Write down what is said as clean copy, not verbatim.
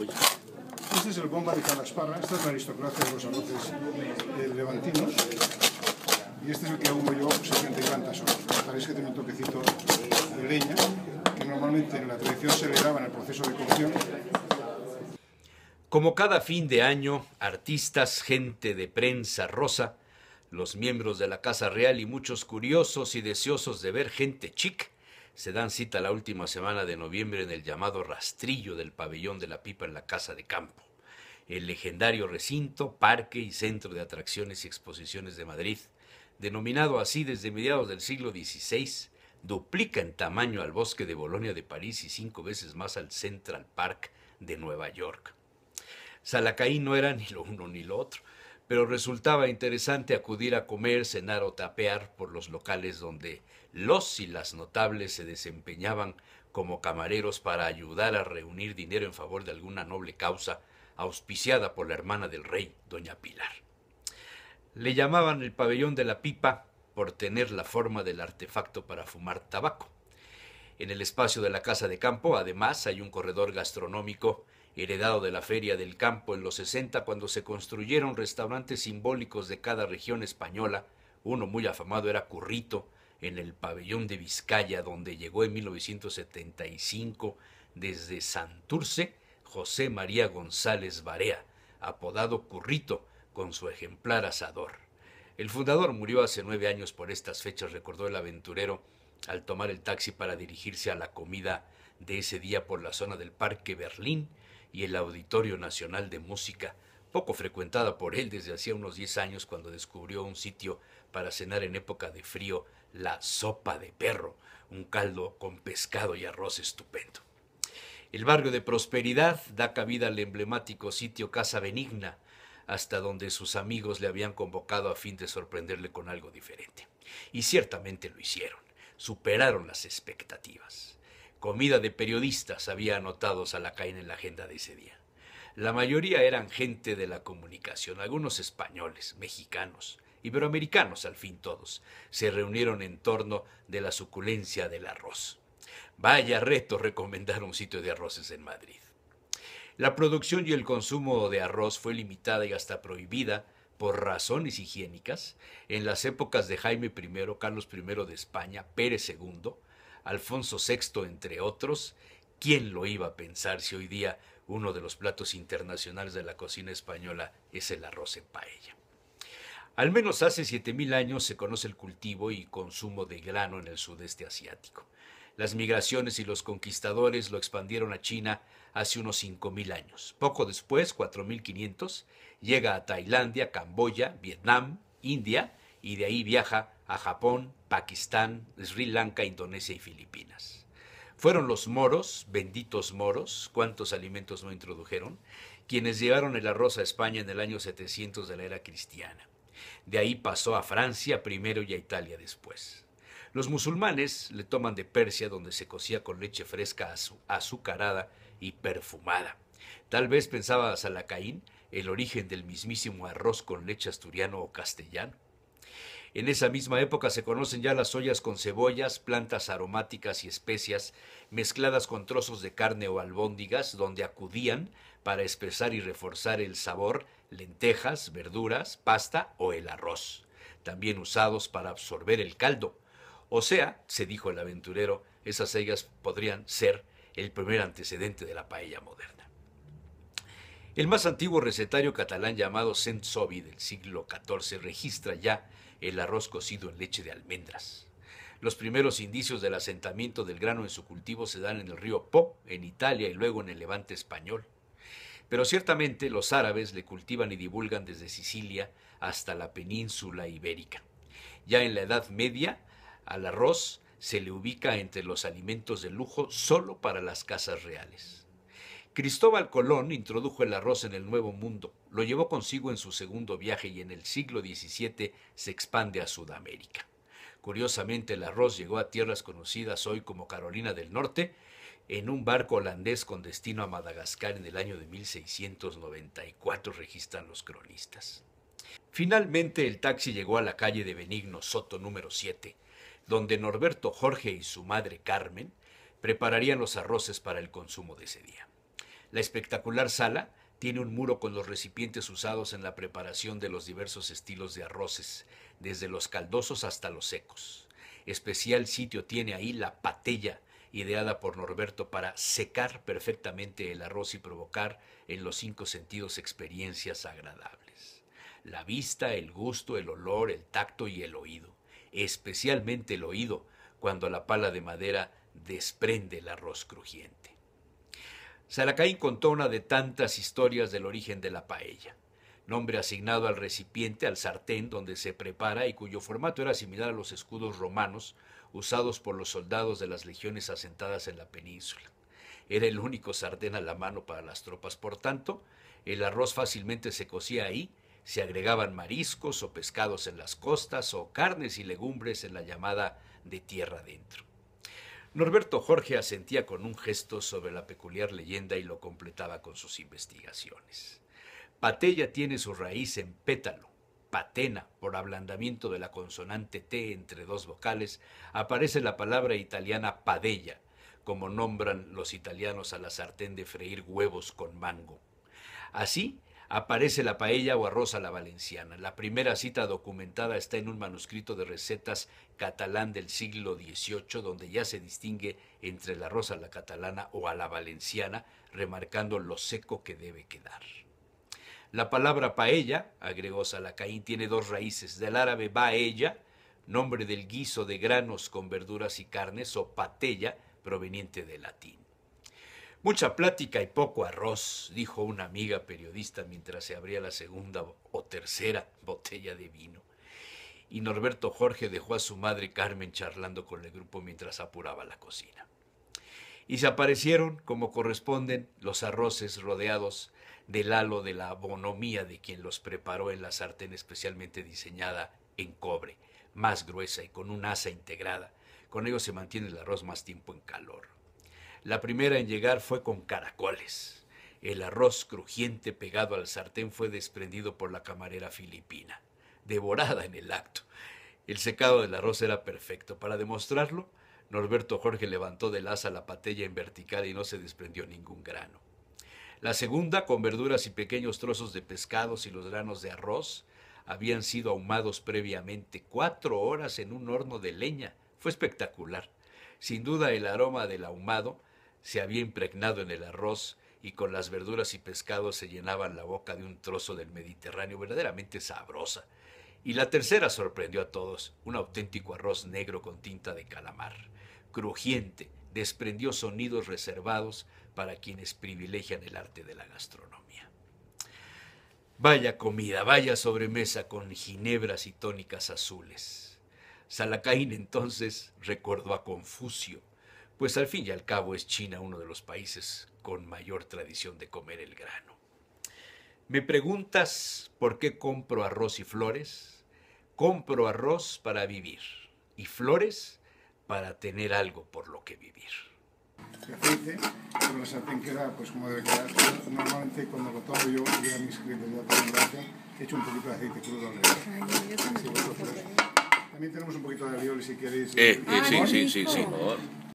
Este es el bomba de Calasparra, esta es la aristocracia de los arroces levantinos. Y este es el que hago yo 60 y tantas horas. Sabéis que tiene un toquecito de leña, que normalmente en la tradición se le daba en el proceso de cocción. Como cada fin de año, artistas, gente de prensa rosa, los miembros de la Casa Real y muchos curiosos y deseosos de ver gente chic se dan cita la última semana de noviembre en el llamado rastrillo del Pabellón de la Pipa en la Casa de Campo, el legendario recinto, parque y centro de atracciones y exposiciones de Madrid, denominado así desde mediados del siglo XVI, duplica en tamaño al Bosque de Bolonia de París y 5 veces más al Central Park de Nueva York. Salacaín no era ni lo uno ni lo otro, pero resultaba interesante acudir a comer, cenar o tapear por los locales donde los y las notables se desempeñaban como camareros para ayudar a reunir dinero en favor de alguna noble causa auspiciada por la hermana del rey, doña Pilar. Le llamaban el Pabellón de la Pipa por tener la forma del artefacto para fumar tabaco. En el espacio de la Casa de Campo, además, hay un corredor gastronómico heredado de la Feria del Campo en los 60, cuando se construyeron restaurantes simbólicos de cada región española. Uno muy afamado era Currito, en el Pabellón de Vizcaya, donde llegó en 1975 desde Santurce José María González Barea, apodado Currito, con su ejemplar asador. El fundador murió hace 9 años por estas fechas, recordó el aventurero al tomar el taxi para dirigirse a la comida de ese día por la zona del Parque Berlín y el Auditorio Nacional de Música, poco frecuentada por él desde hacía unos 10 años, cuando descubrió un sitio para cenar en época de frío, la Sopa de Perro, un caldo con pescado y arroz estupendo. El barrio de Prosperidad da cabida al emblemático sitio Casa Benigna, hasta donde sus amigos le habían convocado a fin de sorprenderle con algo diferente. Y ciertamente lo hicieron, superaron las expectativas. Comida de periodistas había anotado Salacaín en la agenda de ese día. La mayoría eran gente de la comunicación, algunos españoles, mexicanos, iberoamericanos al fin todos. Se reunieron en torno de la suculencia del arroz. Vaya reto recomendar un sitio de arroces en Madrid. La producción y el consumo de arroz fue limitada y hasta prohibida por razones higiénicas en las épocas de Jaime I, Carlos I de España, Pérez II, Alfonso VI, entre otros. ¿Quién lo iba a pensar si hoy día uno de los platos internacionales de la cocina española es el arroz en paella? Al menos hace 7,000 años se conoce el cultivo y consumo de grano en el sudeste asiático. Las migraciones y los conquistadores lo expandieron a China hace unos 5,000 años. Poco después, 4,500, llega a Tailandia, Camboya, Vietnam, India, y de ahí viaja a Japón, Pakistán, Sri Lanka, Indonesia y Filipinas. Fueron los moros, benditos moros, cuántos alimentos no introdujeron, quienes llevaron el arroz a España en el año 700 de la era cristiana. De ahí pasó a Francia primero y a Italia después. Los musulmanes le toman de Persia, donde se cocía con leche fresca azucarada y perfumada. Tal vez, pensaba Salacaín, el origen del mismísimo arroz con leche asturiano o castellano. En esa misma época se conocen ya las ollas con cebollas, plantas aromáticas y especias mezcladas con trozos de carne o albóndigas, donde acudían para espesar y reforzar el sabor lentejas, verduras, pasta o el arroz, también usados para absorber el caldo. O sea, se dijo el aventurero, esas ollas podrían ser el primer antecedente de la paella moderna. El más antiguo recetario catalán, llamado Cent Sobi, del siglo XIV, registra ya el arroz cocido en leche de almendras. Los primeros indicios del asentamiento del grano en su cultivo se dan en el río Po, en Italia, y luego en el Levante español. Pero ciertamente los árabes le cultivan y divulgan desde Sicilia hasta la península ibérica. Ya en la Edad Media, al arroz se le ubica entre los alimentos de lujo solo para las casas reales. Cristóbal Colón introdujo el arroz en el Nuevo Mundo, lo llevó consigo en su segundo viaje y en el siglo XVII se expande a Sudamérica. Curiosamente, el arroz llegó a tierras conocidas hoy como Carolina del Norte en un barco holandés con destino a Madagascar en el año de 1694, registran los cronistas. Finalmente, el taxi llegó a la calle de Benigno Soto número 7, donde Norberto Jorge y su madre Carmen prepararían los arroces para el consumo de ese día. La espectacular sala tiene un muro con los recipientes usados en la preparación de los diversos estilos de arroces, desde los caldosos hasta los secos. Especial sitio tiene ahí la patella, ideada por Norberto para secar perfectamente el arroz y provocar en los 5 sentidos experiencias agradables. La vista, el gusto, el olor, el tacto y el oído. Especialmente el oído, cuando la pala de madera desprende el arroz crujiente. Salacaín contó una de tantas historias del origen de la paella, nombre asignado al recipiente, al sartén donde se prepara y cuyo formato era similar a los escudos romanos usados por los soldados de las legiones asentadas en la península. Era el único sartén a la mano para las tropas, por tanto, el arroz fácilmente se cocía ahí, se agregaban mariscos o pescados en las costas o carnes y legumbres en la llamada de tierra adentro. Norberto Jorge asentía con un gesto sobre la peculiar leyenda y lo completaba con sus investigaciones. Patella tiene su raíz en pétalo. Patena, por ablandamiento de la consonante T entre 2 vocales, aparece la palabra italiana padella, como nombran los italianos a la sartén de freír huevos con mango. Así, aparece la paella o arroz a la valenciana. La primera cita documentada está en un manuscrito de recetas catalán del siglo XVIII, donde ya se distingue entre el arroz a la catalana o a la valenciana, remarcando lo seco que debe quedar. La palabra paella, agregó Salacaín, tiene 2 raíces, del árabe baella, nombre del guiso de granos con verduras y carnes, o patella, proveniente del latín. Mucha plática y poco arroz, dijo una amiga periodista mientras se abría la 2ª o 3ª botella de vino. Y Norberto Jorge dejó a su madre Carmen charlando con el grupo mientras apuraba la cocina. Y se aparecieron, como corresponden, los arroces rodeados del halo de la bonomía de quien los preparó en la sartén especialmente diseñada en cobre, más gruesa y con un asa integrada. Con ello se mantiene el arroz más tiempo en calor. La primera en llegar fue con caracoles. El arroz crujiente pegado al sartén fue desprendido por la camarera filipina, devorada en el acto. El secado del arroz era perfecto. Para demostrarlo, Norberto Jorge levantó del asa la patella en vertical y no se desprendió ningún grano. La segunda, con verduras y pequeños trozos de pescados y los granos de arroz, habían sido ahumados previamente 4 horas en un horno de leña. Fue espectacular. Sin duda el aroma del ahumado se había impregnado en el arroz y con las verduras y pescados se llenaban la boca de un trozo del Mediterráneo verdaderamente sabrosa. Y la tercera sorprendió a todos, un auténtico arroz negro con tinta de calamar. Crujiente, desprendió sonidos reservados para quienes privilegian el arte de la gastronomía. Vaya comida, vaya sobremesa con ginebras y tónicas azules. Salacaín entonces recordó a Confucio, pues al fin y al cabo es China uno de los países con mayor tradición de comer el grano. ¿Me preguntas por qué compro arroz y flores? Compro arroz para vivir y flores para tener algo por lo que vivir. De aceite, pero la sartén queda pues como debe quedar. Yo, normalmente cuando lo tomo yo y a mis clientes ya también lo hacen, echo un poquito de aceite crudo alrededor. También tenemos un poquito de alioli si queréis. Sí.